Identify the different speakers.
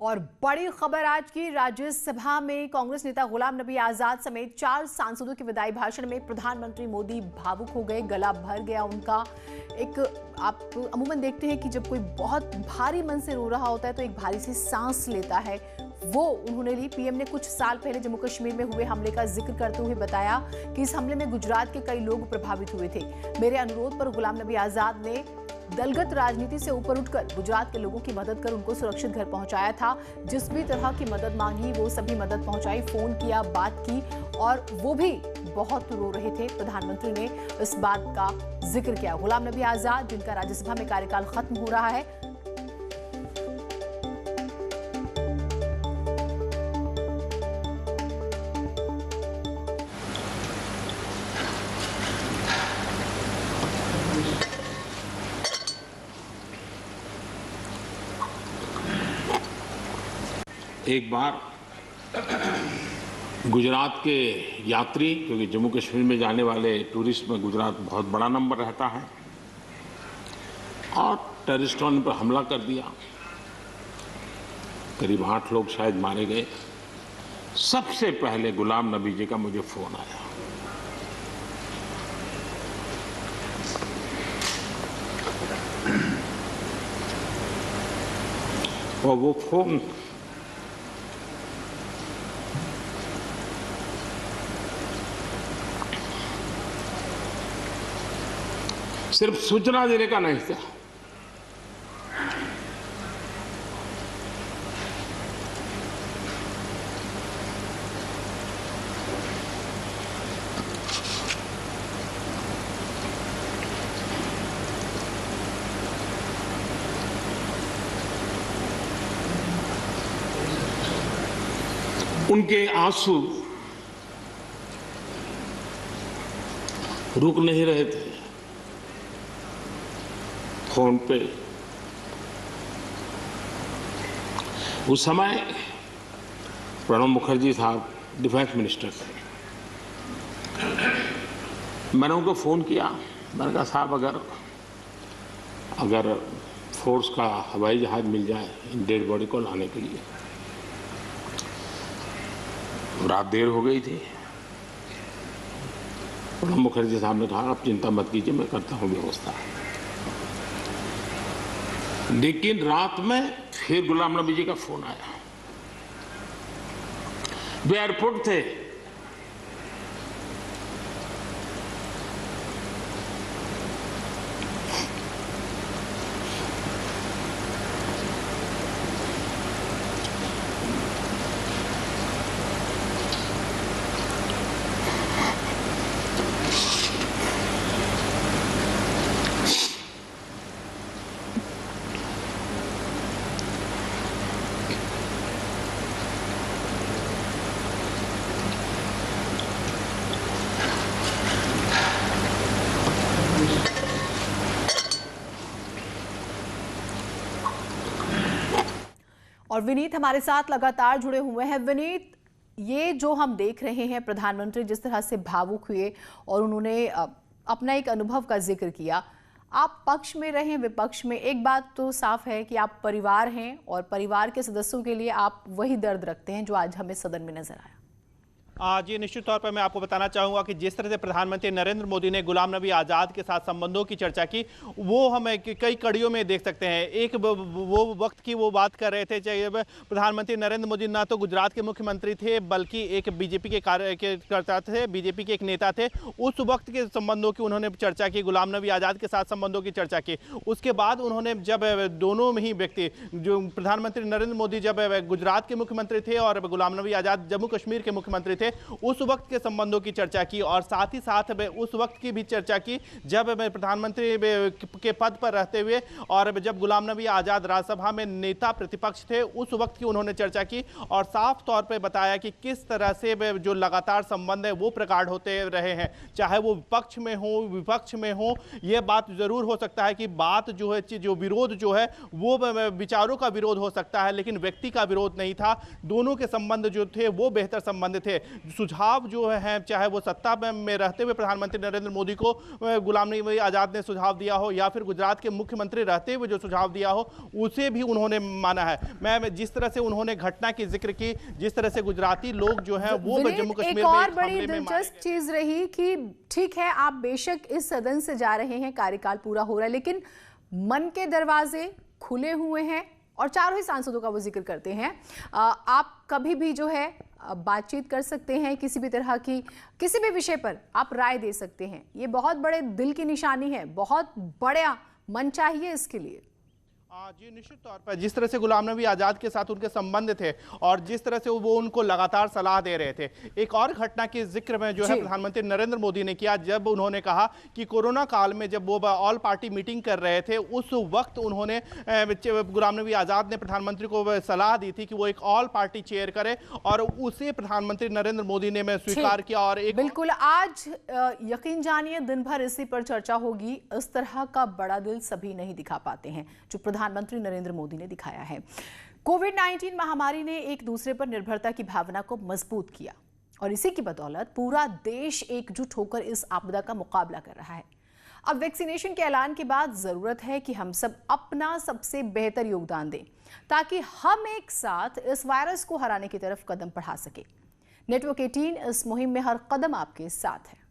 Speaker 1: और बड़ी खबर आज की, राज्यसभा में कांग्रेस नेता गुलाम नबी आजाद समेत 4 सांसदों के विदाई भाषण में प्रधानमंत्री मोदी भावुक हो गए, गला भर गया उनका। आप अमूमन देखते हैं कि जब कोई बहुत भारी मन से रो रहा होता है तो एक भारी सी सांस लेता है, वो उन्होंने ली। पीएम ने कुछ साल पहले जम्मू कश्मीर में हुए हमले का जिक्र करते हुए बताया कि इस हमले में गुजरात के कई लोग प्रभावित हुए थे। मेरे अनुरोध पर गुलाम नबी आजाद ने दलगत राजनीति से ऊपर उठकर गुजरात के लोगों की मदद कर उनको सुरक्षित घर पहुंचाया था। जिस भी तरह की मदद मांगी वो सभी मदद पहुंचाई, फोन किया, बात की, और वो भी बहुत रो रहे थे। प्रधानमंत्री ने इस बात का जिक्र किया। गुलाम नबी आजाद, जिनका राज्यसभा में कार्यकाल खत्म हो रहा है,
Speaker 2: एक बार गुजरात के यात्री, क्योंकि जम्मू कश्मीर में जाने वाले टूरिस्ट में गुजरात बहुत बड़ा नंबर रहता है, और टेररिस्टों ने पर हमला कर दिया। करीब 8 लोग शायद मारे गए। सबसे पहले गुलाम नबी जी का मुझे फोन आया। और वो फोन सिर्फ सूचना देने का नहीं था, उनके आंसू रुक नहीं रहे थे। फोन पे उस समय प्रणब मुखर्जी साहब डिफेंस मिनिस्टर थे। मैंने उनको फोन किया, मैंने कहा साहब अगर फोर्स का हवाई जहाज मिल जाए इन डेड बॉडी को लाने के लिए। रात देर हो गई थी। प्रणब मुखर्जी साहब ने कहा आप चिंता मत कीजिए, मैं करता हूँ व्यवस्था। लेकिन रात में फिर गुलाम नबी जी का फोन आया। वे एयरपोर्ट थे।
Speaker 1: और विनीत हमारे साथ लगातार जुड़े हुए हैं। विनीत, ये जो हम देख रहे हैं, प्रधानमंत्री जिस तरह से भावुक हुए और उन्होंने अपना एक अनुभव का जिक्र किया, आप पक्ष में रहें विपक्ष में, एक बात तो साफ है कि आप परिवार हैं और परिवार के सदस्यों के लिए आप वही दर्द रखते हैं जो आज हमें सदन में नजर आया।
Speaker 3: जी, निश्चित तौर पर मैं आपको बताना चाहूँगा कि जिस तरह से प्रधानमंत्री नरेंद्र मोदी ने गुलाम नबी आज़ाद के साथ संबंधों की चर्चा की, वो हम कई कड़ियों में देख सकते हैं। एक वो वक्त की वो बात कर रहे थे जब प्रधानमंत्री नरेंद्र मोदी ना तो गुजरात के मुख्यमंत्री थे बल्कि एक बीजेपी के कार्यकर्ता थे, बीजेपी के एक नेता थे। उस वक्त के संबंधों की उन्होंने चर्चा की, गुलाम नबी आज़ाद के साथ संबंधों की चर्चा की। उसके बाद उन्होंने जब दोनों ही व्यक्ति, जो प्रधानमंत्री नरेंद्र मोदी जब गुजरात के मुख्यमंत्री थे और गुलाम नबी आज़ाद जम्मू कश्मीर के मुख्यमंत्री थे, उस वक्त के संबंधों की चर्चा की। और साथ ही साथ उस वक्त की भी चर्चा की जब प्रधानमंत्री के पद पर रहते हुए और जब गुलाम नबी आजाद राज्यसभा में नेता प्रतिपक्ष थे, उस वक्त की उन्होंने चर्चा की और साफ तौर पर बताया कि किस तरह से जो लगातार संबंध है वो प्रगाढ़ होते रहे हैं, चाहे वो विपक्ष में हो विपक्ष में हो। यह बात जरूर हो सकता है कि बात जो है, जो विरोध जो है वो विचारों का विरोध हो सकता है, लेकिन व्यक्ति का विरोध नहीं था। दोनों के संबंध जो थे वो बेहतर संबंध थे। सुझाव जो है, चाहे वो सत्ता में रहते हुए प्रधानमंत्री नरेंद्र मोदी को गुलाम नबी आज़ाद ने सुझाव दिया हो या फिर गुजरात के मुख्यमंत्री रहते हुए जो सुझाव दिया हो, उसे भी उन्होंने माना है। मैं जिस तरह से उन्होंने घटना की जिक्र की, जिस तरह से गुजराती लोग जो है वो जम्मू कश्मीर में
Speaker 1: एक और बड़ी दिलचस्प चीज रही कि ठीक है, आप बेशक इस सदन से जा रहे हैं, कार्यकाल पूरा हो रहा है, लेकिन मन के दरवाजे खुले हुए हैं और चारों ही सांसदों का वो जिक्र करते हैं। आप कभी भी जो है बातचीत कर सकते हैं, किसी भी तरह की किसी भी विषय पर आप राय दे सकते हैं। ये बहुत बड़े दिल की निशानी है, बहुत बड़ा मन चाहिए इसके लिए।
Speaker 3: जी निश्चित तौर पर जिस तरह से गुलाम नबी आज़ाद के साथ उनके संबंध थे और जिस तरह से वो उनको लगातार सलाह दे रहे थे, एक और घटना के जिक्र में जो है प्रधानमंत्री नरेंद्र मोदी ने किया, जब उन्होंने कहा कि कोरोना काल में जब वो ऑल पार्टी मीटिंग कर रहे थे, उस वक्त उन्होंने गुलाम नबी आज़ाद ने प्रधानमंत्री को सलाह दी थी कि वो एक ऑल पार्टी चेयर करे और उसे प्रधानमंत्री नरेंद्र मोदी ने स्वीकार किया। और एक
Speaker 1: बिल्कुल, आज यकीन जानिए दिन भर इसी पर चर्चा होगी। इस तरह का बड़ा दिल सभी नहीं दिखा पाते हैं जो प्रधानमंत्री नरेंद्र मोदी ने दिखाया है। कोविड-19 महामारी ने एक दूसरे पर निर्भरता की भावना को मजबूत किया और इसी की बदौलत पूरा देश एकजुट होकर इस आपदा का मुकाबला कर रहा है। अब वैक्सीनेशन के ऐलान के बाद जरूरत है कि हम सब अपना सबसे बेहतर योगदान दें ताकि हम एक साथ इस वायरस को हराने की तरफ कदम बढ़ा सके। नेटवर्क 18 इस मुहिम में हर कदम आपके साथ है।